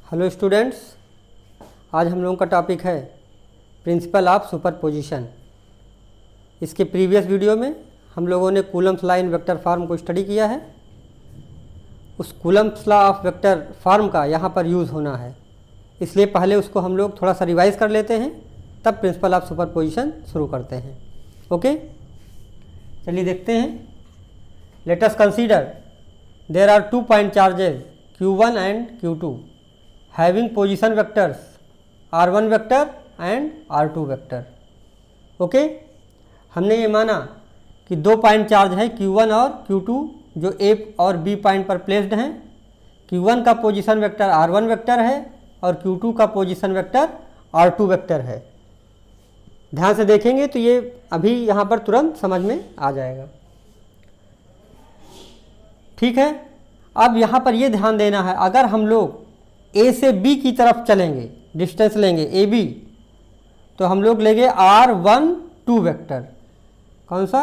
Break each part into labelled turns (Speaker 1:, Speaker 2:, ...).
Speaker 1: Hello students, आज हम लोगों का टॉपिक है प्रिंसिपल ऑफ सुपरपोजिशन। इसके प्रीवियस वीडियो में हम लोगों ने Coulomb's law in vector form को स्टडी किया है। उस Coulomb's law of vector form का यहाँ पर यूज़ होना है, इसलिए पहले उसको हम लोग थोड़ा सा रिवाइज कर लेते हैं, तब प्रिंसिपल ऑफ सुपरपोजिशन शुरू करते हैं। ओके, चलिए देखते हैं। Let us consider there are 2 point charges Q1 and Q2 having position vectors R1 vector and R2 vector। Okay, हमने ये माना कि 2 पॉइंट चार्ज है Q1 और Q2 जो A और B पॉइंट पर प्लेस्ड हैं। Q1 का पोजीशन वेक्टर R1 वेक्टर है और Q2 का पोजीशन वेक्टर R2 वेक्टर है। ध्यान से देखेंगे तो ये अभी यहाँ पर तुरंत समझ में आ जाएगा। ठीक है, अब यहाँ पर ये ध्यान देना है, अगर हम लोग A से B की तरफ चलेंगे, डिस्टेंस लेंगे AB, तो हम लोग लेंगे R12 वेक्टर। कौन सा?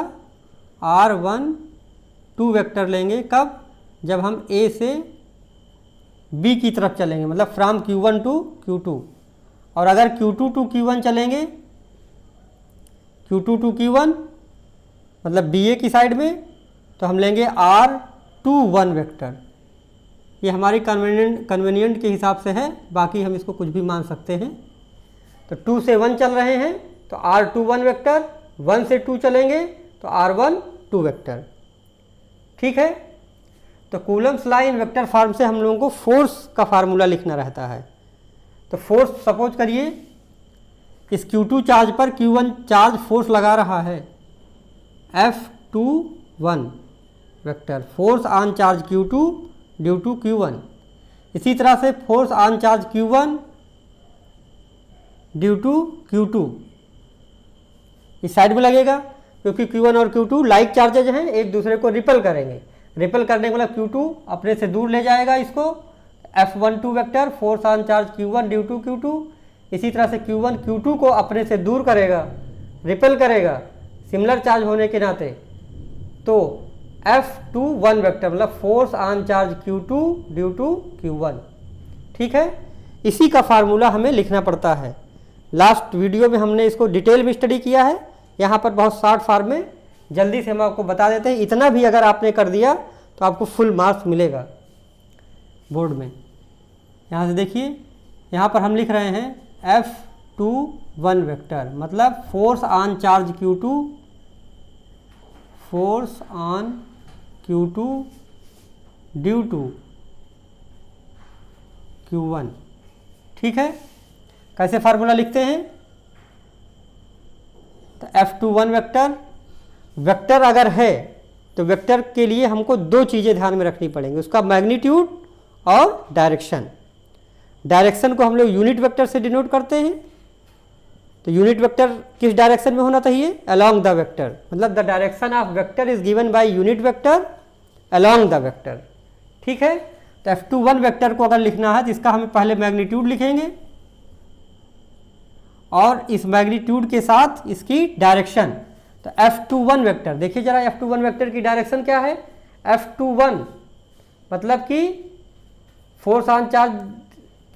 Speaker 1: R12 वेक्टर लेंगे। कब? जब हम A से B की तरफ चलेंगे, मतलब फ्रॉम Q1 टू Q2। और अगर Q2 टू Q1 चलेंगे, Q2 टू Q1 मतलब BA की साइड में, तो हम लेंगे R21 वेक्टर। ये हमारी कन्वीनियंट के हिसाब से है, बाकी हम इसको कुछ भी मान सकते हैं। तो 2 से 1 चल रहे हैं तो R21 वेक्टर, 1 से 2 चलेंगे तो R12 वेक्टर। ठीक है, तो Coulomb's law in vector form से हम लोगों को फोर्स का फार्मूला लिखना रहता है। तो फोर्स, सपोज करिए इस Q2 चार्ज पर Q1 चार्ज फोर्स लगा रहा है F21 vector, force on charge Q2 due to Q1। इसी तरह से force on charge Q1 due to Q2 इस साइड में लगेगा, क्योंकि Q1 और Q2 लाइक चार्जेज हैं, एक दूसरे को रिपल करेंगे। रिपल करने के मतलब Q2 अपने से दूर ले जाएगा इसको, F12 vector force on charge Q1 due to Q2। इसी तरह से Q1 Q2 को अपने से दूर करेगा, रिपल करेगा सिमिलर चार्ज होने के नाते। तो F21 वेक्टर मतलब force on charge Q2 due to Q1। ठीक है, इसी का फार्मूला हमें लिखना पड़ता है। लास्ट वीडियो में हमने इसको डिटेल में स्टडी किया है, यहाँ पर बहुत शॉर्ट फॉर्म में जल्दी से हम आपको बता देते हैं। इतना भी अगर आपने कर दिया तो आपको फुल मार्क्स मिलेगा बोर्ड में। यहाँ से देखिए, यहाँ पर हम लिख रहे हैं F21 वेक्टर मतलब force on charge Q2, force on Q2 due to Q1। ठीक है, कैसे फार्मूला लिखते हैं? तो F21 वेक्टर, वेक्टर अगर है तो वेक्टर के लिए हमको 2 चीज़ें ध्यान में रखनी पड़ेंगी, उसका मैग्नीट्यूड और डायरेक्शन। डायरेक्शन को हम लोग यूनिट वेक्टर से डिनोट करते हैं। तो यूनिट वेक्टर किस डायरेक्शन में होना चाहिए? अलोंग द वेक्टर, मतलब the direction of vector is given by unit vector along the vector. ठीक है, तो F21 वेक्टर को अगर लिखना है तो इसका हमें पहले मैग्नीट्यूड लिखेंगे और इस मैग्नीट्यूड के साथ इसकी डायरेक्शन। तो F21 वेक्टर, देखिए जरा F21 वेक्टर की डायरेक्शन क्या है? F21 मतलब कि force on charge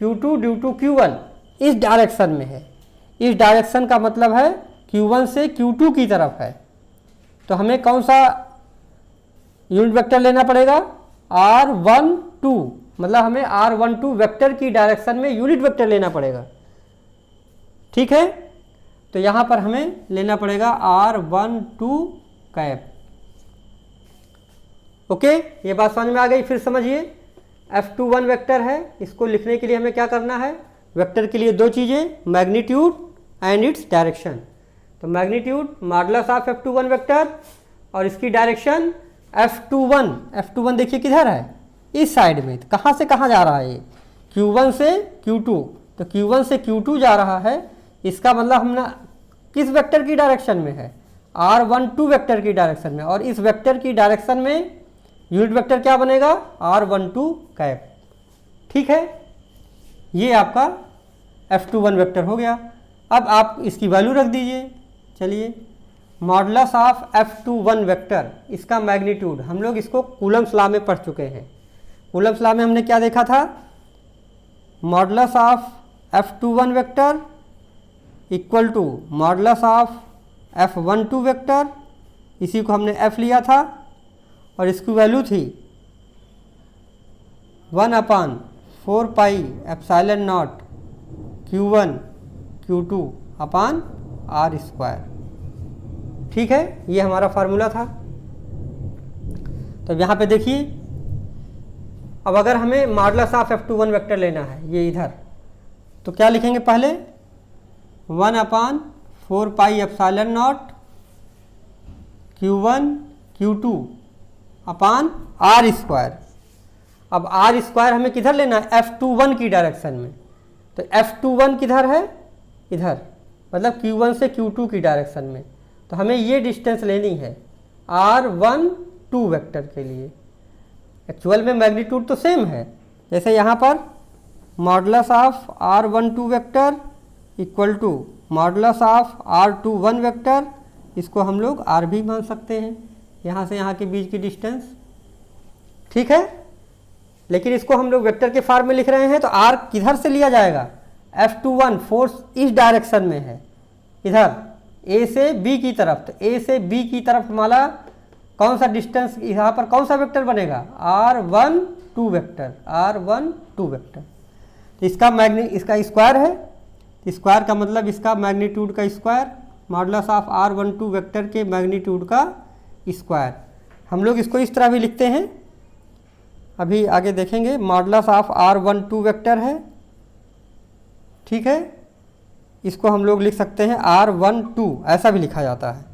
Speaker 1: Q2 due to Q1 इस डायरेक्शन में है। इस डायरेक्शन का मतलब है Q1 से Q2 की तरफ है। तो हमें कौन सा यूनिट वेक्टर लेना पड़ेगा? R12, मतलब हमें R12 वेक्टर की डायरेक्शन में यूनिट वेक्टर लेना पड़ेगा। ठीक है, तो यहाँ पर हमें लेना पड़ेगा R12 कैप। ओके, ये बात समझ में आ गई? फिर समझिए, F21 वेक्टर है, इसको लिखने के लिए हमें क्या करना है? वेक्टर के लिए 2 चीज़ें, मैग्नीट्यूड एंड इट्स डायरेक्शन। तो magnitude modulus of F21 vector और इसकी डायरेक्शन F21 देखिए किधर है? इस साइड में। तो कहाँ से कहाँ जा रहा है ये? Q1 से Q2, तो Q1 से Q2 जा रहा है। इसका मतलब हम ना किस वेक्टर की डायरेक्शन में है? R12 वेक्टर की डायरेक्शन में। और इस वेक्टर की डायरेक्शन में यूनिट वेक्टर क्या बनेगा? R12 cap. ठीक है, ये आपका F21 वेक्टर हो गया। अब आप इसकी वैल्यू रख दीजिए। चलिए, मॉडुलस ऑफ F21 वेक्टर, इसका मैग्नीट्यूड हम लोग इसको कूलम्स लॉ में पढ़ चुके हैं। कूलम्स लॉ में हमने क्या देखा था? Modulus of F21 vector equal to modulus of F12 vector, इसी को हमने F लिया था और इसकी वैल्यू थी 1/4 pi epsilon naught Q1 Q2 अपान R स्क्वायर। ठीक है, ये हमारा फार्मूला था। तो यहाँ पे देखिए, अब अगर हमें मॉडुलस ऑफ F21 वेक्टर लेना है ये इधर, तो क्या लिखेंगे पहले 1/4 pi epsilon naught Q1 Q2 अपान R स्क्वायर। अब R स्क्वायर हमें किधर लेना है, F21 की डायरेक्शन में। तो F21 किधर है, इधर, मतलब Q1 से Q2 की डायरेक्शन में। तो हमें ये डिस्टेंस लेनी है R12 वेक्टर के लिए। एक्चुअल में मैग्नीट्यूड तो सेम है, जैसे यहाँ पर modulus of R12 vector equal to modulus of R21 vector, इसको हम लोग R भी मान सकते हैं, यहाँ से यहाँ के बीच की डिस्टेंस। ठीक है, लेकिन इसको हम लोग वेक्टर के फॉर्म में लिख रहे हैं, तो R किधर से लिया जाएगा, F21 फोर्स इस डायरेक्शन में है, इधर A से B की तरफ। तो A से B की तरफ हमारा कौन सा डिस्टेंस, यहाँ पर कौन सा वेक्टर बनेगा, R12 वेक्टर, R12 वेक्टर। तो इसका स्क्वायर है, स्क्वायर का मतलब इसका मैग्नीट्यूड का square, modulus of R12 vector के मैग्नीट्यूड का स्क्वायर। हम लोग इसको इस तरह भी लिखते हैं, अभी आगे देखेंगे। मॉडुलस ऑफ R12 वेक्टर है, ठीक है, इसको हम लोग लिख सकते हैं R12, ऐसा भी लिखा जाता है।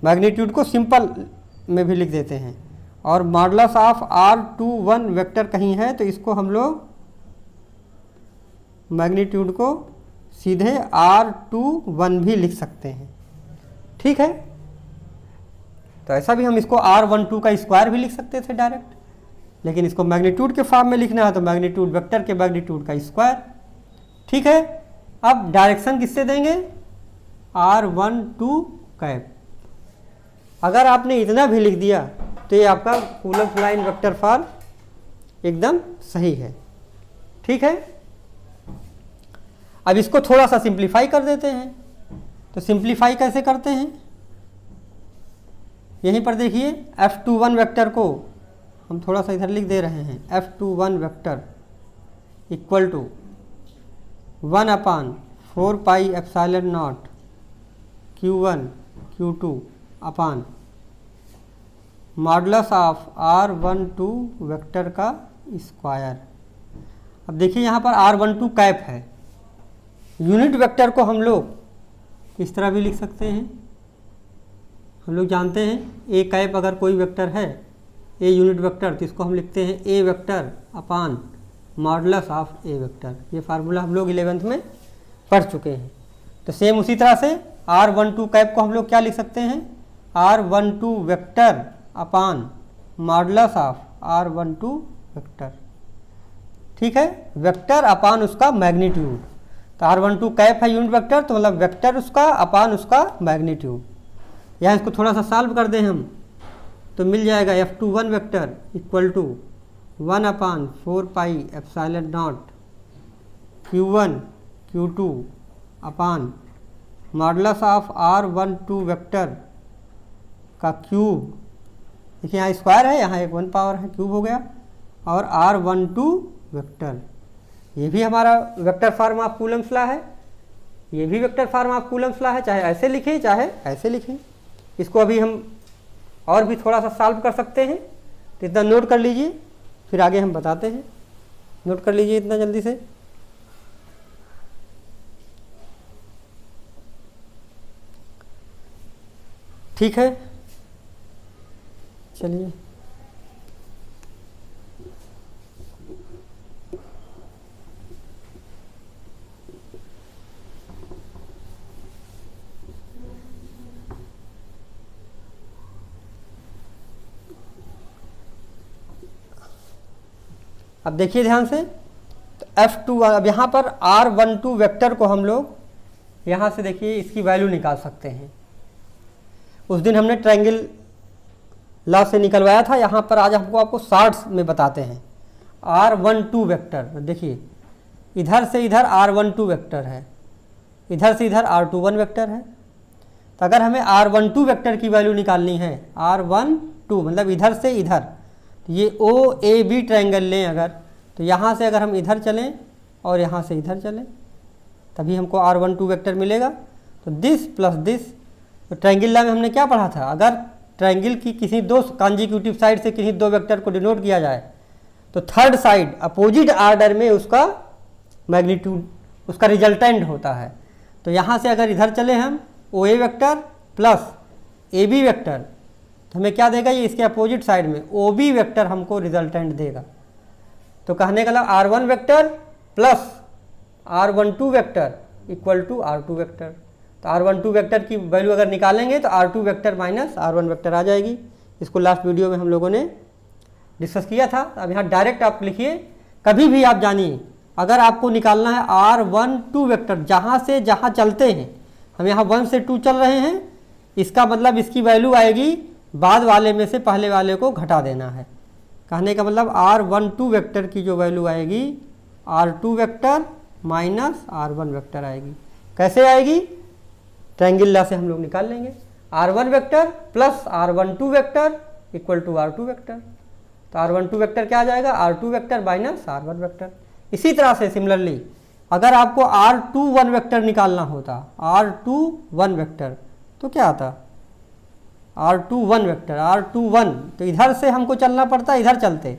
Speaker 1: मैग्नीट्यूड को सिंपल में भी लिख देते हैं। और मॉडुलस ऑफ R21 वेक्टर कहीं है तो इसको हम लोग मैग्नीट्यूड को सीधे R21 भी लिख सकते हैं। ठीक है, तो ऐसा भी हम इसको R12 का स्क्वायर भी लिख सकते थे डायरेक्ट, लेकिन इसको मैग्नीट्यूड के फॉर्म में लिखना है तो मैग्नीट्यूड वेक्टर के मैग्नीट्यूड का स्क्वायर। ठीक है, अब डायरेक्शन किससे देंगे, R12 कैप। अगर आपने इतना भी लिख दिया तो ये आपका कूलम्ब लाइन वेक्टर फॉर्म एकदम सही है। ठीक है, अब इसको थोड़ा सा सिंप्लीफाई कर देते हैं। तो सिंप्लीफाई कैसे करते हैं, यहीं पर देखिए, F21 वेक्टर को हम थोड़ा सा इधर लिख दे रहे हैं, F21 vector equal to 1/4 pi epsilon naught Q1 Q2 upon modulus of R12 vector का स्क्वायर। अब देखिए यहाँ पर R12 कैप है, यूनिट वेक्टर को हम लोग इस तरह भी लिख सकते हैं। हम लोग जानते हैं ए कैप अगर कोई वेक्टर है, ए यूनिट वेक्टर, तो इसको हम लिखते हैं A vector upon modulus of A vector. ये फार्मूला हम लोग 11th में पढ़ चुके हैं। तो सेम उसी तरह से R12 कैप को हम लोग क्या लिख सकते हैं, R12 vector upon modulus of R12 vector. ठीक है, वेक्टर अपान उसका मैग्नीट्यूड। तो R12 कैप है यूनिट वेक्टर, तो मतलब वेक्टर उसका अपान उसका मैग्नीट्यूड। यहाँ इसको थोड़ा सा सॉल्व कर दें हम, तो मिल जाएगा F21 vector equal to 1/4 pi epsilon naught Q1 Q2 upon modulus of R12 vector का क्यूब। देखिए यहाँ स्क्वायर है, यहाँ एक 1 पावर है, क्यूब हो गया, और R12 वेक्टर। ये भी हमारा vector form of coulomb law है, ये भी vector form of coulomb law है, चाहे ऐसे लिखें चाहे ऐसे लिखें। इसको अभी हम और भी थोड़ा सा सॉल्व कर सकते हैं, तो इतना नोट कर लीजिए, फिर आगे हम बताते हैं। नोट कर लीजिए इतना जल्दी से। ठीक है, चलिए अब देखिए ध्यान से। तो F2, अब यहाँ पर R12 वेक्टर को हम लोग यहाँ से देखिए इसकी वैल्यू निकाल सकते हैं। उस दिन हमने ट्रायंगल लॉ से निकलवाया था, यहाँ पर आज हमको आपको शॉर्ट्स में बताते हैं। R12 वेक्टर देखिए, इधर से इधर R12 वेक्टर है, इधर से इधर R21 वेक्टर है। तो अगर हमें R12 वेक्टर की वैल्यू निकालनी है, R12 मतलब इधर से इधर, तो ये OAB ट्रायंगल लें अगर, तो यहाँ से अगर हम इधर चलें और यहाँ से इधर चलें तभी हमको R12 वेक्टर मिलेगा। तो दिस प्लस दिस, तो ट्रायंगल लॉ में हमने क्या पढ़ा था, अगर ट्रायंगल की किसी दो कॉन्जिक्यूटिव साइड से किसी दो वेक्टर को डिनोट किया जाए तो थर्ड साइड अपोजिट आर्डर में उसका मैग्नीट्यूड, उसका रिजल्टेंट होता है। तो यहाँ से अगर इधर चले हम OA vector plus AB vector, तो हमें क्या देगा, ये इसके अपोजिट साइड में OB वेक्टर हमको रिजल्टेंट देगा। तो कहने का मतलब R1 vector plus R12 vector equal to R2 vector. तो R12 वेक्टर की वैल्यू अगर निकालेंगे तो R2 vector minus R1 vector आ जाएगी। इसको लास्ट वीडियो में हम लोगों ने डिस्कस किया था। अब यहाँ डायरेक्ट आप लिखिए, कभी भी आप जानिए अगर आपको निकालना है R12 वेक्टर, जहाँ से जहाँ चलते हैं, हम यहाँ 1 से 2 चल रहे हैं, इसका मतलब इसकी वैल्यू आएगी बाद वाले में से पहले वाले को घटा देना है। कहने का मतलब R12 वेक्टर की जो वैल्यू आएगी R2 vector minus R1 vector आएगी। कैसे आएगी, ट्रायंगल लॉ से हम लोग निकाल लेंगे। R1 vector plus R12 vector equal to R2 vector. तो R12 वेक्टर क्या आ जाएगा, R2 vector minus R1 vector. इसी तरह से सिमिलरली अगर आपको R21 वेक्टर निकालना होता, R21 वेक्टर, तो क्या आता, R21 वेक्टर, R21, तो इधर से हमको चलना पड़ता, इधर चलते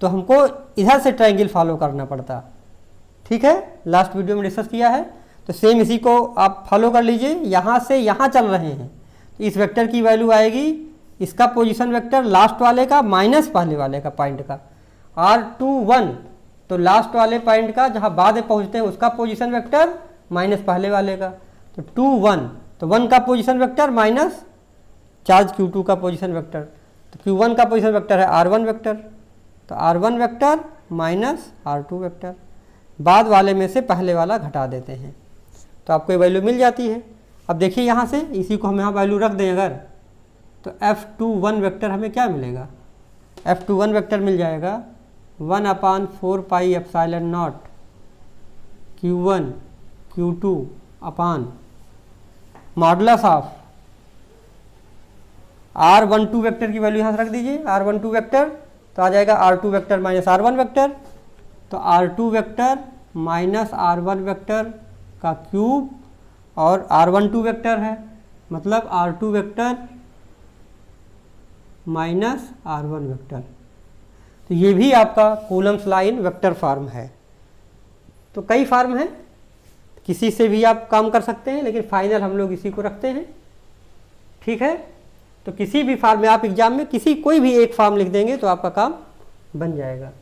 Speaker 1: तो हमको इधर से ट्रायंगल फॉलो करना पड़ता। ठीक है, लास्ट वीडियो में डिस्कस किया है। तो सेम इसी को आप फॉलो कर लीजिए। यहाँ से यहाँ चल रहे हैं तो इस वेक्टर की वैल्यू आएगी, इसका पोजीशन वेक्टर लास्ट वाले का माइनस पहले वाले का पॉइंट का। R21 तो लास्ट वाले पॉइंट का जहाँ बाद में पहुँचते हैं उसका पोजीशन वेक्टर माइनस पहले वाले का। तो 21 तो 1 का position vector minus charge Q2 का पोजीशन वेक्टर। तो Q1 का पोजीशन वेक्टर है R1 वेक्टर, तो R1 vector minus R2 vector, बाद वाले में से पहले वाला घटा देते हैं तो आपको ये वैल्यू मिल जाती है। अब देखिए यहाँ से इसी को हम यहाँ वैल्यू रख दें अगर, तो F21 वेक्टर हमें क्या मिलेगा, F21 वेक्टर मिल जाएगा 1/4 pi epsilon naught Q1 Q2 upon modulus of R12 vector की वैल्यू यहाँ से रख दीजिए, R12 वेक्टर तो आ जाएगा R2 vector minus R1 vector. तो R2 vector minus R1 vector का क्यूब और R12 वेक्टर है, मतलब R2 vector minus R1 vector. तो ये भी आपका कूलम्स लाइन वेक्टर फॉर्म है। तो कई फॉर्म हैं, किसी से भी आप काम कर सकते हैं, लेकिन फाइनल हम लोग इसी को रखते हैं। ठीक है, तो किसी भी फॉर्म में आप एग्जाम में किसी कोई भी एक फॉर्म लिख देंगे तो आपका काम बन जाएगा।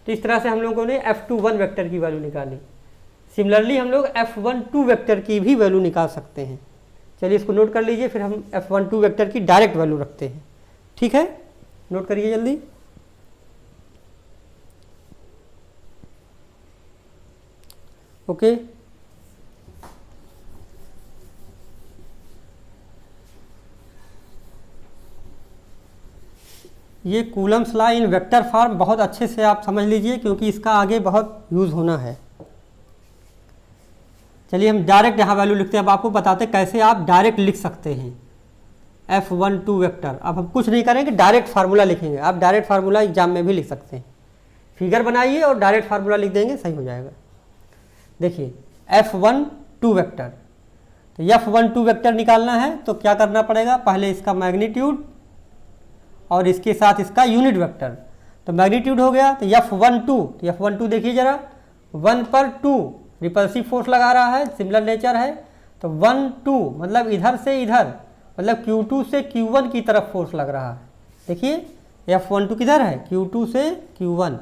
Speaker 1: तो इस तरह से हम लोगों ने F21 वेक्टर की वैल्यू निकाली। सिमिलरली हम लोग F12 वेक्टर की भी वैल्यू निकाल सकते हैं। चलिए इसको नोट कर लीजिए, फिर हम F12 वेक्टर की डायरेक्ट वैल्यू रखते हैं। ठीक है, नोट करिए जल्दी। ओके, ये Coulomb's law in vector form बहुत अच्छे से आप समझ लीजिए, क्योंकि इसका आगे बहुत यूज़ होना है। चलिए हम डायरेक्ट यहाँ वैल्यू लिखते हैं। अब आपको बताते हैं कैसे आप डायरेक्ट लिख सकते हैं F12 वेक्टर। अब हम कुछ नहीं करेंगे, डायरेक्ट फार्मूला लिखेंगे। आप डायरेक्ट फार्मूला एग्जाम में भी लिख सकते हैं। फिगर बनाइए और डायरेक्ट फार्मूला लिख देंगे, सही हो जाएगा। देखिए F12 वेक्टर, तो F12 वेक्टर निकालना है तो क्या करना पड़ेगा, पहले इसका मैग्नीट्यूड और इसके साथ इसका यूनिट वेक्टर। तो मैग्नीट्यूड हो गया तो F12, तो F12 देखिए जरा, 1 पर 2 रिपल्सिव फोर्स लगा रहा है, सिमिलर नेचर है। तो 1 2 मतलब इधर से इधर, मतलब Q2 से Q1 की तरफ फोर्स लग रहा है। देखिए F12 किधर है, Q2 से Q1,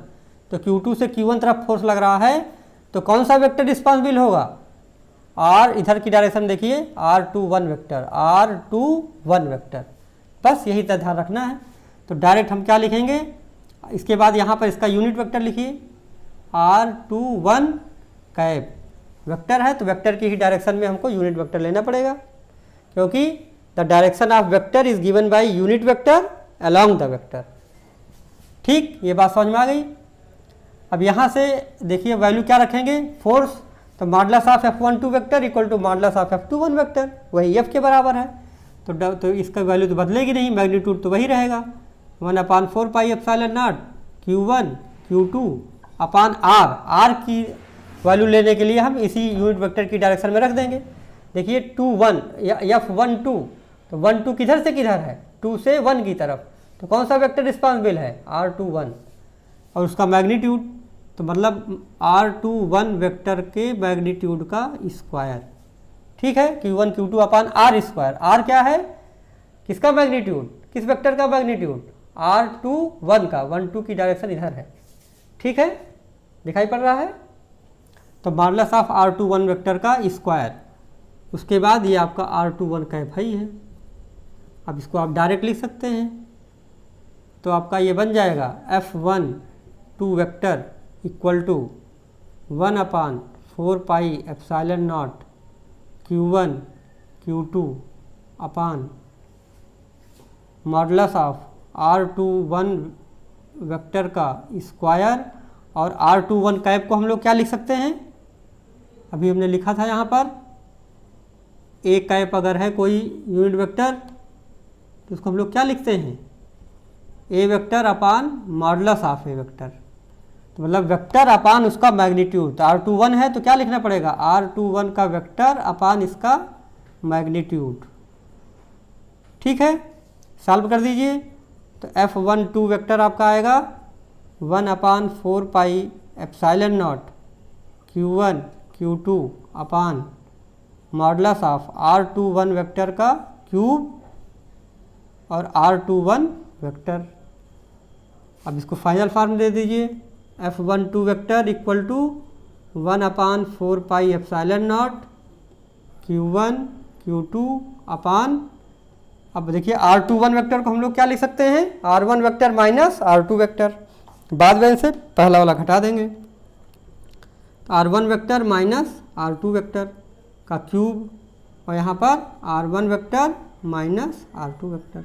Speaker 1: तो Q2 से Q1 तरफ फोर्स लग रहा है। तो कौन सा वेक्टर रिस्पॉन्सिबल होगा, R इधर की डायरेक्शन देखिए, R21 वेक्टर, R21 वेक्टर। बस यही तो ध्यान रखना है। तो डायरेक्ट हम क्या लिखेंगे, इसके बाद यहाँ पर इसका यूनिट वेक्टर लिखिए, R21 कैप वेक्टर है, तो वेक्टर की ही डायरेक्शन में हमको यूनिट वेक्टर लेना पड़ेगा, क्योंकि the direction of vector is given by unit vector along the vector. ठीक, ये बात समझ में आ गई। अब यहाँ से देखिए वैल्यू क्या रखेंगे, फोर्स, तो modulus of F12 vector equal to modulus of F21 vector, वही F के बराबर है। तो इसका वैल्यू तो बदलेगी नहीं, मैग्नीट्यूड तो वही रहेगा, 1/4 pi epsilon naught Q1 Q2 अपान R की वैल्यू लेने के लिए हम इसी यूनिट वेक्टर की डायरेक्शन में रख देंगे। देखिए 2 1 या F12, तो 1 2 किधर से किधर है, 2 से 1 की तरफ, तो कौन सा वेक्टर रिस्पॉन्सिबल है, R21, और उसका मैग्नीट्यूड, तो मतलब R21 वेक्टर के मैग्नीट्यूड का स्क्वायर। ठीक है, Q1 Q2 अपान R स्क्वायर। R क्या है, किसका मैग्नीट्यूड, किस वेक्टर का मैग्नीट्यूड, R21 का, 1 2 की डायरेक्शन इधर है। ठीक है, दिखाई पड़ रहा है। तो मॉडुलस ऑफ R21 वेक्टर का स्क्वायर, उसके बाद ये आपका R21 कैप ही है। अब इसको आप डायरेक्ट लिख सकते हैं, तो आपका ये बन जाएगा F12 vector equal to 1/4 pi epsilon naught Q1 Q2 upon modulus of R21 vector का स्क्वायर, और R21 कैप को हम लोग क्या लिख सकते हैं, अभी हमने लिखा था यहाँ पर, ए कैप अगर है कोई यूनिट वेक्टर तो उसको हम लोग क्या लिखते हैं, A vector upon modulus of A vector, तो मतलब वेक्टर अपान उसका मैग्नीट्यूड। तो R21 है तो क्या लिखना पड़ेगा, R21 का वेक्टर अपान इसका मैग्नीट्यूड। ठीक है, सॉल्व कर दीजिए। तो F12 वेक्टर आपका आएगा 1/4 pi epsilon naught Q1 Q2 upon modulus of R21 vector का क्यूब और R21 वेक्टर। अब इसको फाइनल फॉर्म दे दीजिए, F12 vector equal to 1/4 pi epsilon naught Q1 Q2 upon, अब देखिए R21 वेक्टर को हम लोग क्या लिख सकते हैं, R1 vector minus R2 vector, बाद में से पहला वाला घटा देंगे, R1 vector minus R2 vector का क्यूब, और यहाँ पर R1 vector minus R2 vector.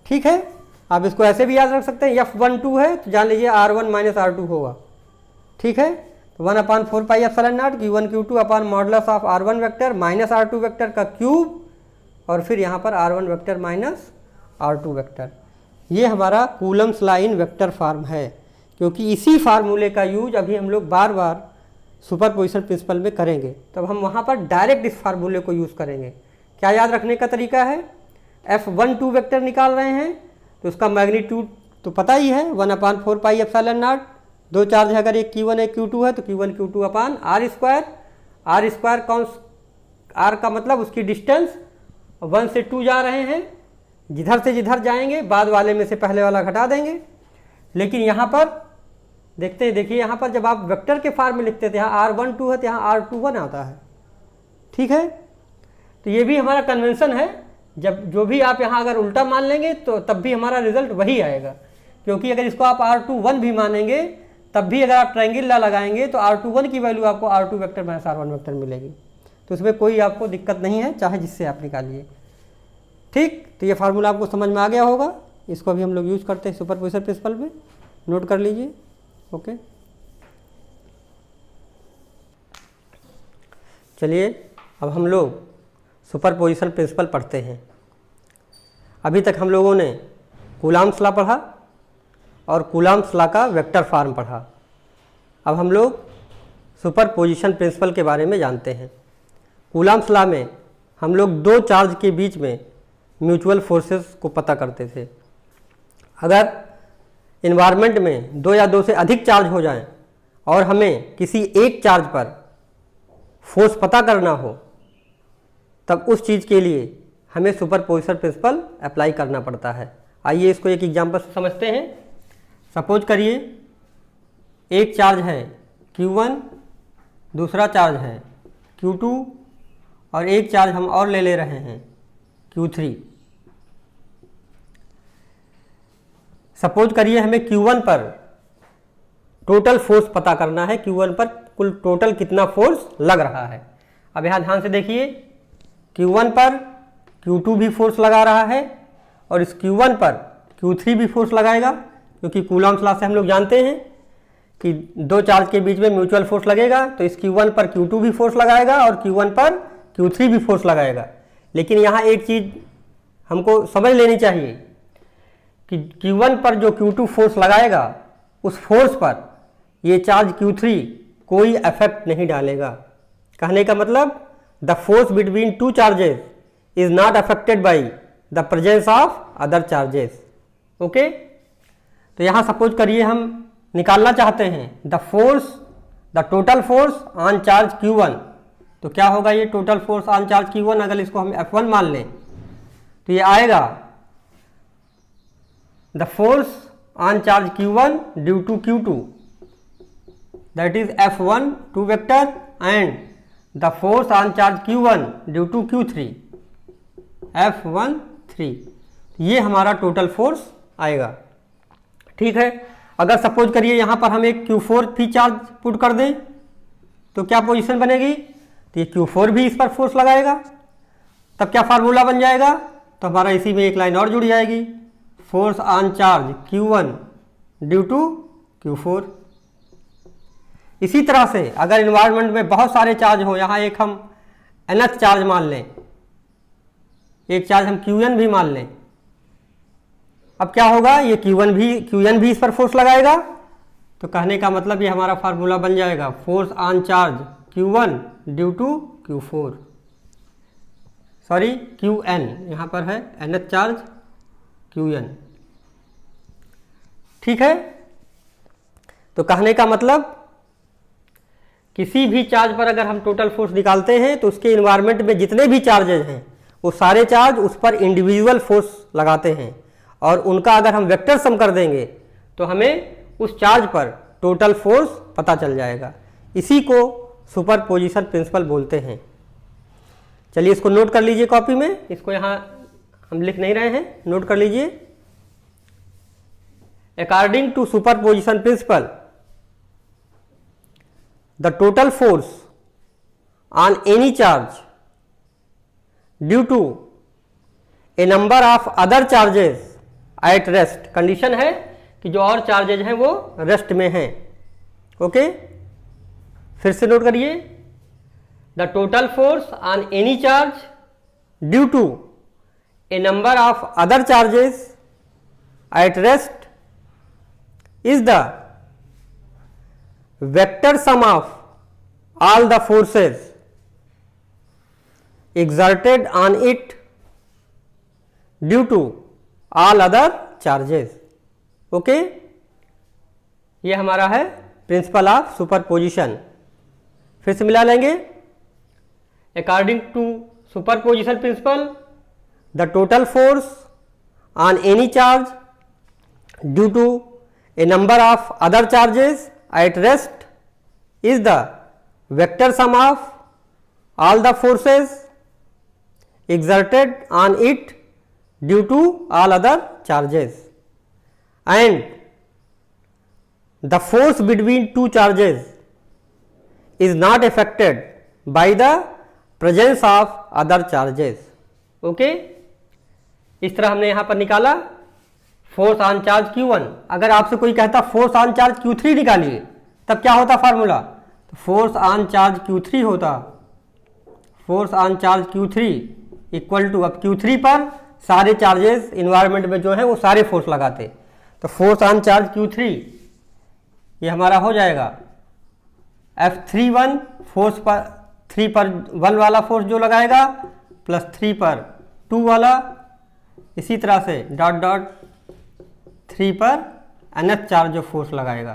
Speaker 1: ठीक है, आप इसको ऐसे भी याद रख सकते हैं, F12 है तो जान लीजिए R1 माइनस R2 होगा। ठीक है, तो 1/4 pi epsilon naught Q1 Q2 upon modulus of R1 vector minus R2 vector का क्यूब, और फिर यहाँ पर R1 vector minus R2 vector. ये हमारा कूलम्स लाइन वेक्टर फॉर्म है, क्योंकि इसी फार्मूले का यूज अभी हम लोग बार बार सुपरपोजिशन प्रिंसिपल में करेंगे, तब हम वहाँ पर डायरेक्ट इस फार्मूले को यूज़ करेंगे। क्या याद रखने का तरीका है, F12 वेक्टर निकाल रहे हैं तो उसका मैग्नीट्यूड तो पता ही है, 1/4 पाई एप्सिलॉन नॉट, दो चार्ज है, अगर एक Q1 एक Q2 है तो Q1 Q2 अपान R स्क्वायर। R स्क्वायर कौन, R का मतलब उसकी डिस्टेंस, 1 से 2 जा रहे हैं, जिधर से जिधर जाएंगे बाद वाले में से पहले वाला घटा देंगे। लेकिन यहाँ पर देखते हैं, देखिए यहाँ पर जब आप वेक्टर के फॉर्म में लिखते थे, यहाँ R12 है तो यहाँ R21 आता है। ठीक है, तो ये भी हमारा कन्वेंशन है, जब जो भी आप यहाँ अगर उल्टा मान लेंगे तो तब भी हमारा रिजल्ट वही आएगा, क्योंकि अगर इसको आप R21 भी मानेंगे तब भी अगर आप ट्रायंगल ला लगाएंगे तो R21 की वैल्यू आपको R2 vector minus R1 vector मिलेगी। तो उसमें कोई आपको दिक्कत नहीं है, चाहे जिससे आप निकालिए। ठीक, तो ये फार्मूला आपको समझ में आ गया होगा, इसको भी हम लोग यूज़ करते हैं सुपरपोजिशन प्रिंसिपल में, नोट कर लीजिए। ओके, चलिए अब हम लोग सुपरपोजिशन प्रिंसिपल पढ़ते हैं। अभी तक हम लोगों ने कूलम्स लॉ पढ़ा और कूलम्स लॉ का वेक्टर फॉर्म पढ़ा। अब हम लोग सुपरपोजिशन प्रिंसिपल के बारे में जानते हैं। कूलम्स लॉ में हम लोग दो चार्ज के बीच में म्यूचुअल फोर्सेस को पता करते थे। अगर इन्वायरमेंट में दो या दो से अधिक चार्ज हो जाएं और हमें किसी एक चार्ज पर फोर्स पता करना हो, तब उस चीज़ के लिए हमें सुपरपोजिशन प्रिंसिपल अप्लाई करना पड़ता है। आइए इसको एक एग्जांपल से समझते हैं। सपोज करिए एक चार्ज है Q1, दूसरा चार्ज है Q2 और एक चार्ज हम और ले रहे हैं Q3। सपोज करिए हमें Q1 पर टोटल फोर्स पता करना है, Q1 पर कुल टोटल कितना फोर्स लग रहा है। अब यहाँ ध्यान से देखिए, Q1 पर Q2 भी फोर्स लगा रहा है और इस Q1 पर Q3 भी फोर्स लगाएगा, क्योंकि कूलम्स लॉ से हम लोग जानते हैं कि दो चार्ज के बीच में म्यूचुअल फोर्स लगेगा, तो इस Q1 पर Q2 भी फोर्स लगाएगा और Q1 पर Q3 भी फोर्स लगाएगा। लेकिन यहाँ एक चीज़ हमको समझ लेनी चाहिए कि Q1 पर जो Q2 फोर्स लगाएगा उस फोर्स पर ये चार्ज Q3 कोई इफेक्ट नहीं डालेगा। कहने का मतलब the force between two charges is not affected by the presence of other charges. Okay, तो यहाँ सपोज करिए हम निकालना चाहते हैं the total force on charge Q1। तो क्या होगा ये total force on charge Q1, अगर इसको हम F1 मान लें तो ये आएगा the force on charge Q1 due to Q2 that is F1 two vector and the force on charge Q1 due to Q3 F1 3। ये हमारा टोटल फोर्स आएगा। ठीक है, अगर सपोज करिए यहाँ पर हम एक Q4 भी चार्ज पुट कर दें तो क्या पोजीशन बनेगी, तो ये Q4 भी इस पर फोर्स लगाएगा, तब क्या फार्मूला बन जाएगा, तो हमारा इसी में एक लाइन और जुड़ जाएगी, force on charge Q1 due to Q4। इसी तरह से अगर इन्वायरमेंट में बहुत सारे चार्ज हो, यहाँ एक हम nth चार्ज मान लें, एक चार्ज हम Qn भी मान लें, अब क्या होगा, ये Qn भी इस पर फोर्स लगाएगा, तो कहने का मतलब ये हमारा फार्मूला बन जाएगा force on charge Q1 due to Q4, sorry Qn, यहाँ पर है nth चार्ज Qn। ठीक है, तो कहने का मतलब किसी भी चार्ज पर अगर हम टोटल फोर्स निकालते हैं तो उसके इन्वायरमेंट में जितने भी चार्जेज हैं वो सारे चार्ज उस पर इंडिविजुअल फोर्स लगाते हैं और उनका अगर हम वेक्टर सम कर देंगे तो हमें उस चार्ज पर टोटल फोर्स पता चल जाएगा। इसी को सुपरपोजिशन प्रिंसिपल बोलते हैं। चलिए इसको नोट कर लीजिए कॉपी में, इसको यहाँ हम लिख नहीं रहे हैं, नोट कर लीजिए। According to superposition principle the total force on any charge due to a number of other charges at rest, condition है कि जो और चार्जेज हैं वो रेस्ट में हैं। ओके, फिर से नोट करिए, the total force on any charge due to a number of other charges at rest is the vector sum of all the forces exerted on it due to all other charges। Okay, ये हमारा है principle of superposition. फिर से मिला लेंगे, according to superposition principle the total force on any charge due to a number of other charges at rest is the vector sum of all the forces exerted on it due to all other charges, and the force between two charges is not affected by the presence of other charges। Okay, इस तरह हमने यहाँ पर निकाला force on charge Q1। अगर आपसे कोई कहता फोर्स ऑन चार्ज Q3 निकालिए, तब क्या होता फार्मूला, तो फोर्स ऑन चार्ज Q3 होता, force on charge Q3 equal to, अब Q3 पर सारे चार्जेस इन्वायरमेंट में जो है वो सारे फोर्स लगाते, तो फोर्स ऑन चार्ज Q3 ये हमारा हो जाएगा F31, फोर्स पर 3 पर 1 वाला फोर्स जो लगाएगा प्लस 3 पर 2 वाला, इसी तरह से डॉट डॉट 3 पर nth चार्ज जो फोर्स लगाएगा।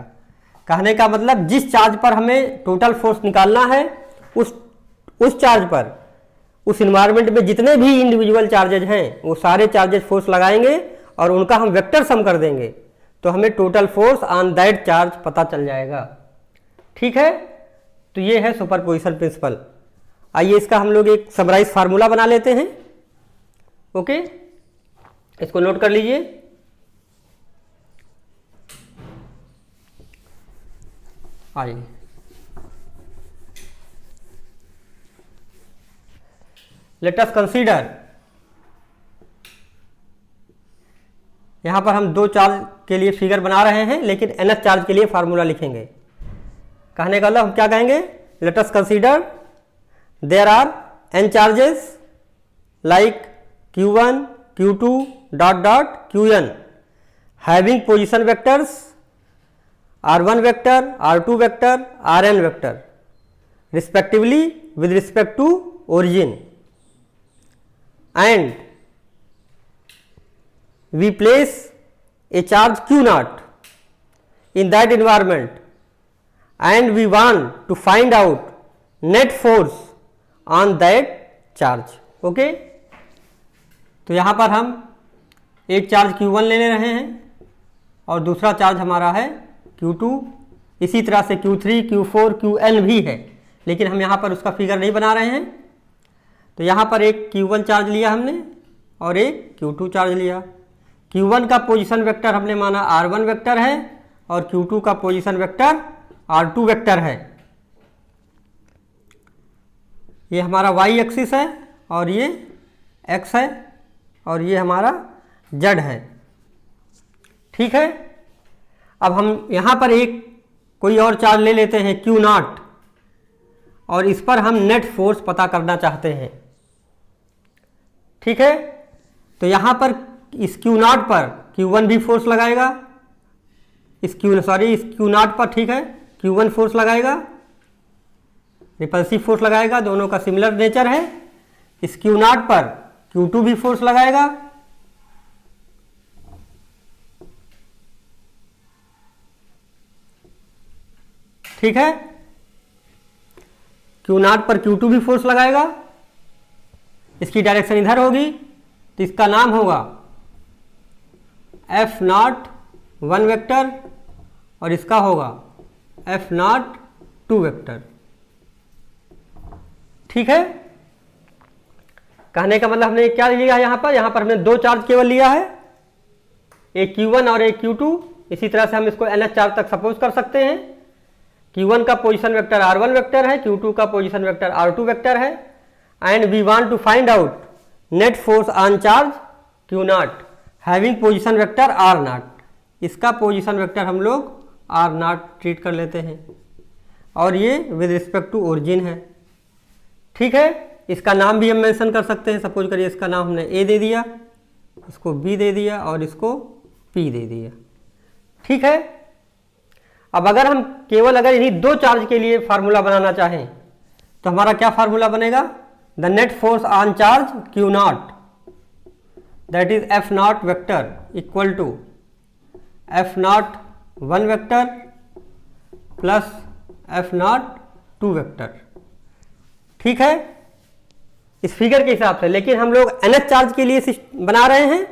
Speaker 1: कहने का मतलब जिस चार्ज पर हमें टोटल फोर्स निकालना है उस चार्ज पर उस इन्वायरमेंट में जितने भी इंडिविजुअल चार्जेज हैं वो सारे चार्जेज फोर्स लगाएंगे और उनका हम वेक्टर सम कर देंगे तो हमें total force on that charge पता चल जाएगा। ठीक है, तो ये है सुपरपोजिशन प्रिंसिपल। आइए इसका हम लोग एक समराइज फार्मूला बना लेते हैं। ओके, इसको नोट कर लीजिए। आइए लेट अस कंसीडर, यहां पर हम दो चार्ज के लिए फिगर बना रहे हैं, लेकिन nth चार्ज के लिए फार्मूला लिखेंगे। कहने का मतलब हम क्या कहेंगे, let us consider there are n charges like q1 q2 dot dot qn having position vectors r1 vector, r2 vector, rn vector respectively with respect to origin, and we place a charge q naught in that environment and we want to find out net force on that charge. Okay तो यहाँ पर हम एक charge q1 ले रहे हैं और दूसरा चार्ज हमारा है q2, इसी तरह से q3, q4, qn भी है, लेकिन हम यहाँ पर उसका फिगर नहीं बना रहे हैं। तो यहाँ पर एक q1 चार्ज लिया हमने और एक q2 चार्ज लिया। q1 का पोजीशन वेक्टर हमने माना r1 वेक्टर है और q2 का पोजीशन वेक्टर r2 वेक्टर है। ये हमारा y एक्सिस है और ये x है और ये हमारा z है। ठीक है, अब हम यहाँ पर एक कोई और चार्ज ले लेते हैं q नॉट और इस पर हम नेट फोर्स पता करना चाहते हैं। ठीक है, तो यहाँ पर इस q नॉट पर q1 भी फोर्स लगाएगा, इस q नॉट पर, ठीक है, q1 फोर्स लगाएगा, रिपल्सिव फोर्स लगाएगा, दोनों का सिमिलर नेचर है। इस q नॉट पर q2 भी फोर्स लगाएगा, ठीक है, q नॉट पर q2 भी फोर्स लगाएगा, इसकी डायरेक्शन इधर होगी तो इसका नाम होगा F नॉट 1 वेक्टर और इसका होगा F नॉट 2 वेक्टर। ठीक है, कहने का मतलब हमने क्या लिया है, यहाँ पर हमने दो चार्ज केवल लिया है, एक q1 और एक q2। इसी तरह से हम इसको nth चार्ज तक सपोज कर सकते हैं। q1 का पोजीशन वेक्टर r1 वेक्टर है, q2 का पोजीशन वेक्टर r2 वेक्टर है, and we want to find out net force on charge q naught having position vector r naught. इसका पोजीशन वेक्टर हम लोग r नॉट ट्रीट कर लेते हैं और ये विद रिस्पेक्ट टू ओरिजिन है। ठीक है, इसका नाम भी हम मेंशन कर सकते हैं। सपोज करिए इसका नाम हमने a दे दिया, इसको b दे दिया और इसको p दे दिया। ठीक है, अब अगर हम केवल अगर इन्हीं दो चार्ज के लिए फार्मूला बनाना चाहें तो हमारा क्या फार्मूला बनेगा, the net force on charge q naught that is F naught vector equal to F naught 1 vector plus F naught 2 vector. ठीक है, इस फिगर के हिसाब से, लेकिन हम लोग nth चार्ज के लिए बना रहे हैं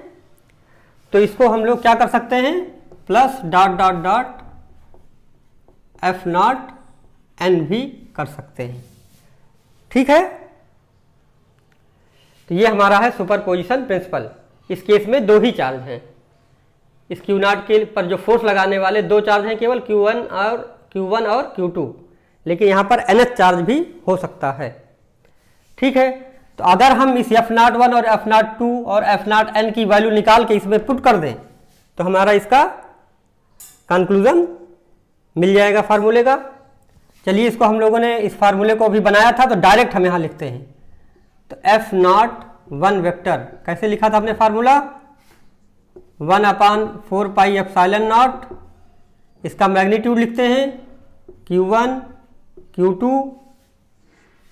Speaker 1: तो इसको हम लोग क्या कर सकते हैं, plus dot dot dot F not n भी कर सकते हैं। ठीक है, तो ये हमारा है सुपरपोजिशन प्रिंसिपल। इस केस में दो ही चार्ज हैं, इस q नॉट के पर जो फोर्स लगाने वाले दो चार्ज हैं केवल q1 और q2, लेकिन यहाँ पर nth चार्ज भी हो सकता है। ठीक है, तो अगर हम इस F नॉट 1 और F नॉट 2 और F नॉट n की वैल्यू निकाल के इसमें पुट कर दें तो हमारा इसका कंक्लूजन मिल जाएगा फार्मूले का। चलिए, इसको हम लोगों ने इस फार्मूले को अभी बनाया था तो डायरेक्ट हम यहाँ लिखते हैं। तो F नॉट 1 वेक्टर कैसे लिखा था हमने फार्मूला, 1/4 पाई एप्सिलॉन नॉट, इसका मैग्नीट्यूड लिखते हैं q1 q2।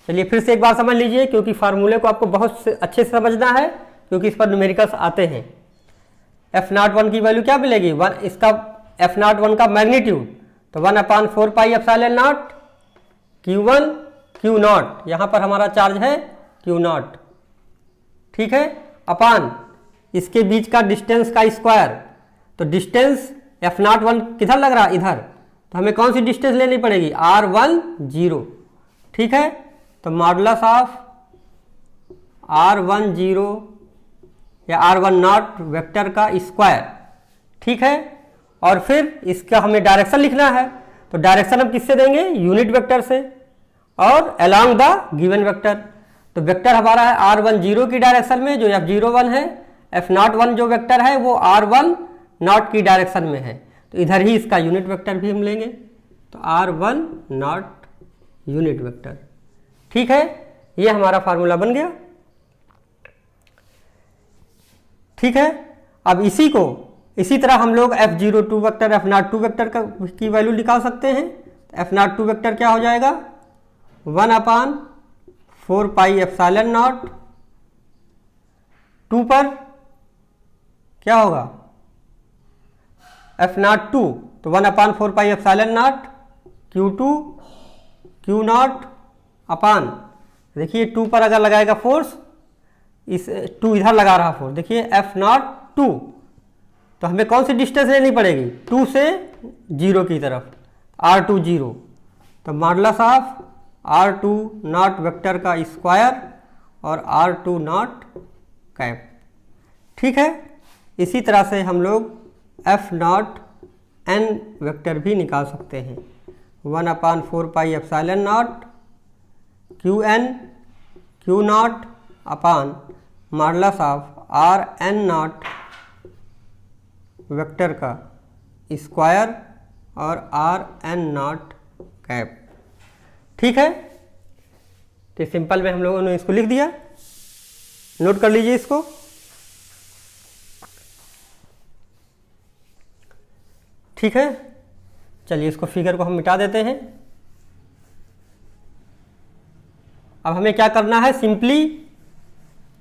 Speaker 1: चलिए फिर से एक बार समझ लीजिए, क्योंकि फार्मूले को आपको बहुत अच्छे से समझना है, क्योंकि इस पर न्यूमेरिकल्स आते हैं। F नॉट 1 की वैल्यू क्या मिलेगी, इसका F नॉट 1 का मैग्नीट्यूड, तो 1/4 pi epsilon naught q1 q not, यहाँ पर हमारा चार्ज है q नॉट। ठीक है, अपान इसके बीच का डिस्टेंस का स्क्वायर, तो डिस्टेंस F नॉट 1 किधर लग रहा है, इधर, तो हमें कौन सी डिस्टेंस लेनी पड़ेगी, r10। ठीक है, तो मॉडुलस ऑफ r10 या r1 नॉट वेक्टर का स्क्वायर। ठीक है, और फिर इसका हमें डायरेक्शन लिखना है, तो डायरेक्शन हम किससे देंगे, यूनिट वेक्टर से और अलोंग द गिवन वेक्टर। तो वेक्टर हमारा है r10 की डायरेक्शन में जो F01 है, F नॉट 1 जो वेक्टर है वो r1 नॉट की डायरेक्शन में है, तो इधर ही इसका यूनिट वेक्टर भी हम लेंगे, तो r1 नॉट यूनिट वेक्टर। ठीक है, ये हमारा फार्मूला बन गया। ठीक है, अब इसी तरह हम लोग F02 वेक्टर, F02 वेक्टर की वैल्यू निकाल सकते हैं। F02 वेक्टर क्या हो जाएगा, 1/4 पाई एप्सिलॉन नॉट, 2 पर क्या होगा F02, तो 1/4 pi epsilon naught Q2 Q naught upon, देखिए 2 पर अगर लगाएगा फोर्स, इस 2 इधर लगा रहा फोर्स, देखिए F02, तो हमें कौन सी डिस्टेंस लेनी पड़ेगी, 2 से 0 की तरफ, R2 0, तो modulus of R2 not vector का स्क्वायर और R2 नॉट कैप। ठीक है, इसी तरह से हम लोग F नॉट n वेक्टर भी निकाल सकते हैं, 1/4 pi epsilon not Qn Q naught upon modulus of Rn not vector का स्क्वायर और Rn नॉट कैप। ठीक है, तो सिंपल में हम लोगों ने इसको लिख दिया, नोट कर लीजिए इसको। ठीक है, चलिए इसको फिगर को हम मिटा देते हैं। अब हमें क्या करना है, सिंपली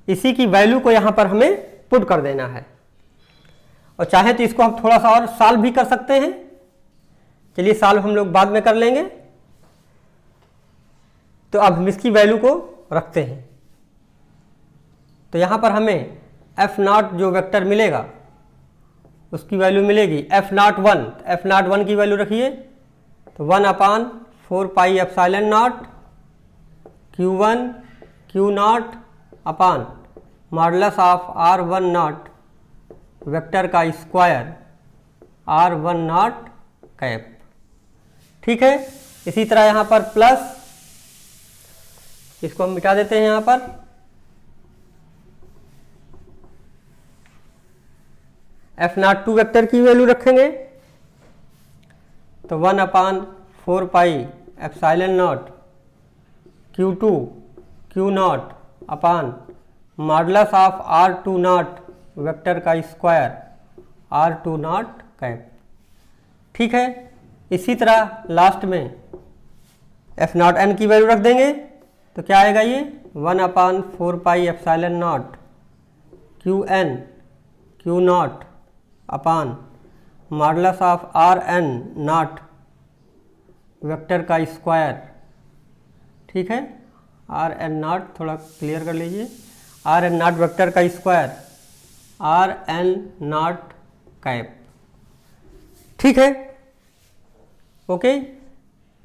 Speaker 1: इसी की वैल्यू को यहां पर हमें पुट कर देना है, और चाहे तो इसको हम थोड़ा सा और सॉल्व भी कर सकते हैं। चलिए सॉल्व हम लोग बाद में कर लेंगे। तो अब हम इसकी वैल्यू को रखते हैं, तो यहां पर हमें F0 जो वेक्टर मिलेगा उसकी वैल्यू मिलेगी F01, F01 की वैल्यू रखिए, तो 1/4 pi epsilon naught Q1 Q naught upon modulus of R1 not vector का स्क्वायर R1 नॉट कैप। ठीक है, इसी तरह यहाँ पर प्लस, इसको हम मिटा देते हैं, यहाँ पर F02 वेक्टर की वैल्यू रखेंगे, तो 1/4 pi epsilon naught Q2 Q naught upon modulus of R2 not vector का स्क्वायर R2 नॉट कैप। ठीक है, इसी तरह लास्ट में F0n की वैल्यू रख देंगे, तो क्या आएगा ये 1/4 pi epsilon not Qn Q naught upon modulus of Rn not vector का स्क्वायर। ठीक है, Rn नॉट थोड़ा क्लियर कर लीजिए, Rn नॉट वेक्टर का स्क्वायर Rn नॉट कैप। ठीक है, ओके,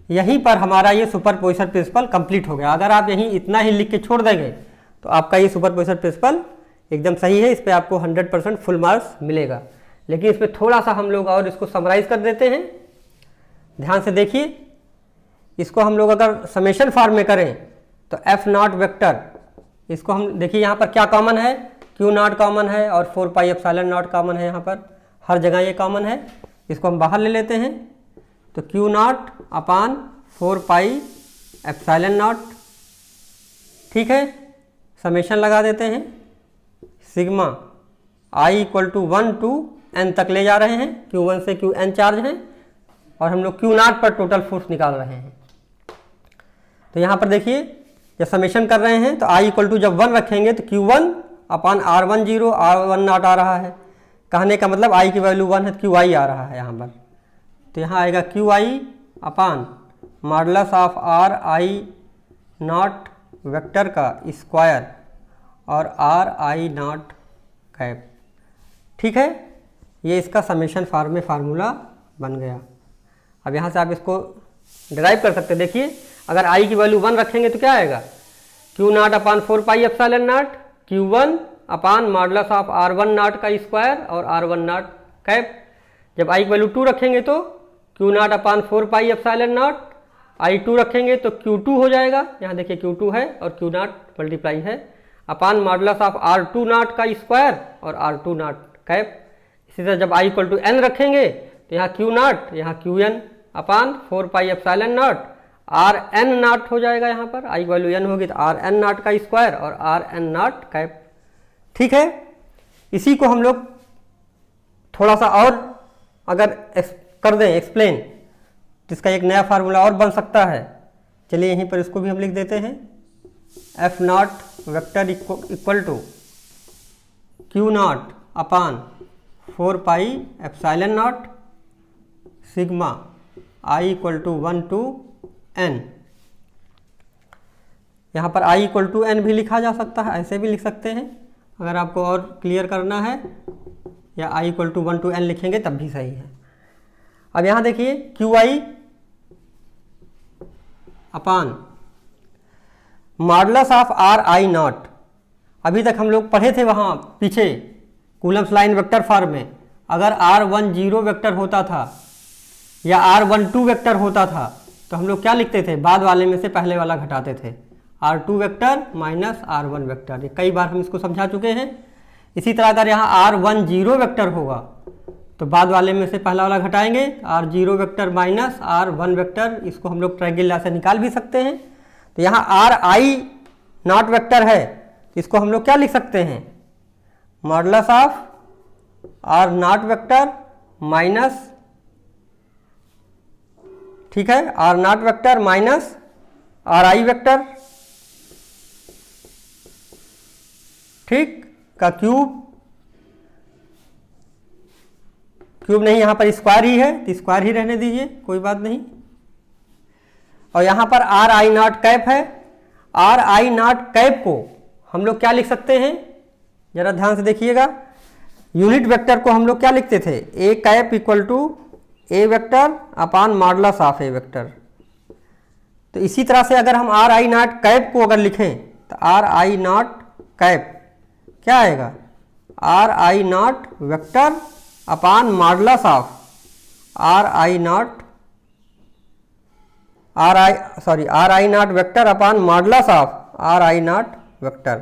Speaker 1: यहीं पर हमारा ये सुपरपोजिशन प्रिंसिपल कंप्लीट हो गया। अगर आप यहीं इतना ही लिख के छोड़ देंगे तो आपका ये सुपरपोजिशन प्रिंसिपल एकदम सही है, इस पे आपको 100% फुल मार्क्स मिलेगा। लेकिन इसमें थोड़ा सा हम लोग और इसको समराइज कर देते हैं, ध्यान से देखिए। इसको हम लोग अगर समेशन फॉर्म में करें तो F0 वेक्टर, इसको हम देखिए यहाँ पर क्या कॉमन है, Q0 कॉमन है और 4 पाई एप्सिलॉन नॉट कॉमन है, यहाँ पर हर जगह ये कॉमन है। इसको हम बाहर ले लेते हैं, तो Q0 upon 4 pi epsilon not. ठीक है, समेशन लगा देते हैं, सिग्मा I = 1 to n तक ले जा रहे हैं, Q1 से Qn चार्ज हैं और हम लोग Q0 पर टोटल फोर्स निकाल रहे हैं। तो यहाँ पर देखिए जब समेशन कर रहे हैं तो I = जब 1 रखेंगे तो Q1 upon R1 0, R1 not आ रहा है, कहने का मतलब I की वैल्यू 1 है, QI आ रहा है यहाँ पर, तो यहाँ आएगा QI upon modulus of RI not vector का स्क्वायर और RI नॉट कैप। ठीक है, ये इसका समेशन फॉर्म में फार्मूला बन गया। अब यहाँ से आप इसको डिराइव कर सकते हैं। देखिए अगर I की वैल्यू 1 रखेंगे तो क्या आएगा, Q0 upon 4 pi epsilon naught Q1 upon modulus of R1 not का स्क्वायर और R1 नॉट कैप। जब I की वैल्यू 2 रखेंगे तो Q0 upon 4 pi epsilon not, I2 रखेंगे तो Q2 हो जाएगा, यहाँ देखिए Q2 है और Q0 मल्टीप्लाई है, अपान मॉडुलस ऑफ R2 नॉट का स्क्वायर और R2 नॉट कैप। इसी तरह जब i इक्वल टू एन रखेंगे तो यहाँ क्यू नॉट, यहाँ q n upon 4 pi epsilon naught r n naught हो जाएगा। यहाँ पर i वैल्यू एन होगी तो आर एन नॉट का स्क्वायर और आर एन नॉट कैप। ठीक है, इसी को हम लोग थोड़ा सा और अगर कर दें एक्सप्लेन तो इसका एक नया फार्मूला और बन सकता है। चलिए यहीं पर इसको भी हम लिख देते हैं, F naught vector equal to q naught upon 4 pi epsilon naught sigma i equal to 1 to n। यहाँ पर i इक्वल टू एन भी लिखा जा सकता है, ऐसे भी लिख सकते हैं अगर आपको और क्लियर करना है, या i equal to 1 to n लिखेंगे तब भी सही है। अब यहाँ देखिए Q i upon modulus of are I not, अभी तक हम लोग पढ़े थे वहाँ पीछे कूलम्स लाइन वेक्टर फॉर्म में, अगर r10 वेक्टर होता था या r12 वेक्टर होता था तो हम लोग क्या लिखते थे, बाद वाले में से पहले वाला घटाते थे, r2 vector minus r1 vector. ये कई बार हम इसको समझा चुके हैं। इसी तरह अगर यहाँ r10 वेक्टर होगा तो बाद वाले में से पहला वाला घटाएंगे, r0 vector minus r1 vector, इसको हम लोग ट्रायंगल से निकाल भी सकते हैं। तो यहाँ ri नॉट वेक्टर है, इसको हम लोग क्या लिख सकते हैं, modulus of r naught vector minus, ठीक है, r naught vector minus r i vector, ठीक, का क्यूब नहीं, यहाँ पर स्क्वायर ही है तो स्क्वायर ही रहने दीजिए, कोई बात नहीं। और यहाँ पर आर आई नॉट कैप है, आर आई नॉट कैप को हम लोग क्या लिख सकते हैं, जरा ध्यान से देखिएगा, यूनिट वेक्टर को हम लोग क्या लिखते थे, A cap equal to A vector upon modulus of A vector. तो इसी तरह से अगर हम आर आई नॉट कैप को अगर लिखें तो आर आई नॉट कैप क्या आएगा, R I naught vector upon modulus of are I naught vector upon modulus of are I naught vector,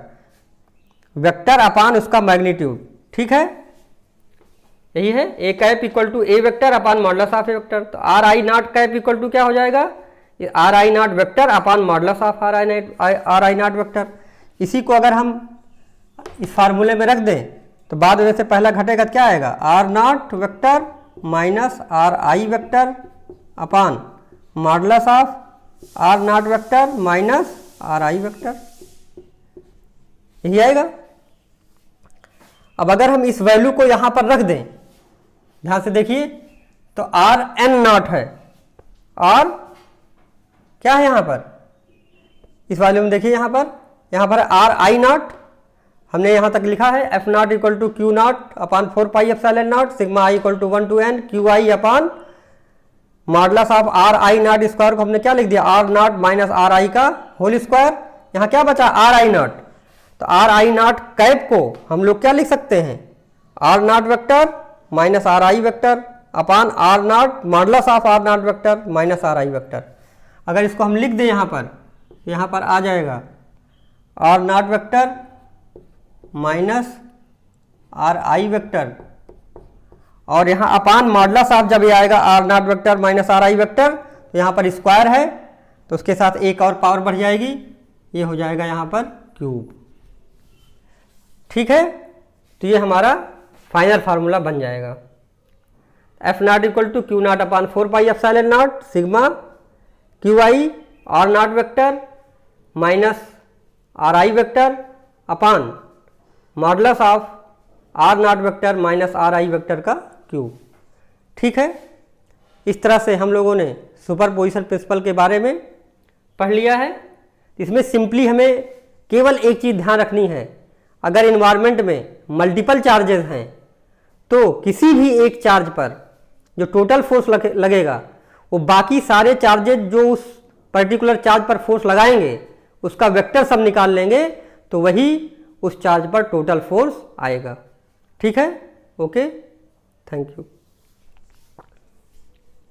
Speaker 1: vector upon उसका मैग्नीट्यूड। ठीक है, यही है, A cap equal to A vector upon modulus of A vector. तो are I naught cap equal to क्या हो जाएगा, R I naught vector upon modulus of are I naught vector. इसी को अगर हम इस फार्मूले में रख दें तो बाद में से पहला घटेगा क्या आएगा, r naught vector minus r i vector upon modulus of r naught vector minus r i vector, यही आएगा। अब अगर हम इस वैल्यू को यहां पर रख दें, ध्यान से देखिए, तो आर एन नॉट है और क्या है यहां पर, इस वैल्यू में देखिए यहां पर आर आई नॉट हमने यहां तक लिखा है, F naught equal to q naught upon 4 pi epsilon naught sigma i equal to 1 to n q i upon modulus of are I naught square को हमने क्या लिख दिया, r naught minus r i का होल स्क्वायर। यहाँ क्या बचा, r आई naught, तो आर आई नॉट कैप को हम लोग क्या लिख सकते हैं, r naught vector minus r i vector upon R naught modulus of r naught vector minus r i vector. अगर इसको हम लिख दें यहाँ पर आ जाएगा r naught vector minus r i vector, और यहाँ अपान मॉडुलस ऑफ जब ये आएगा r naught vector minus r i vector, तो यहाँ पर स्क्वायर है तो उसके साथ एक और पावर बढ़ जाएगी, ये हो जाएगा यहाँ पर क्यूब। ठीक है, तो ये हमारा फाइनल फार्मूला बन जाएगा, F naught equal to q naught upon 4 pi epsilon naught sigma q i r naught vector minus r i vector upon modulus of r naught vector minus r i vector का cube. ठीक है, इस तरह से हम लोगों ने superposition principle के बारे में पढ़ लिया है। इसमें सिंपली हमें केवल एक चीज़ ध्यान रखनी है, अगर इन्वायरमेंट में मल्टीपल चार्जेस हैं तो किसी भी एक चार्ज पर जो टोटल फोर्स लगेगा वो बाकी सारे चार्जेस जो उस पर्टिकुलर चार्ज पर फोर्स लगाएंगे उसका वेक्टर सब निकाल लेंगे, तो वही उस चार्ज पर टोटल फोर्स आएगा। ठीक है, ओके, थैंक यू।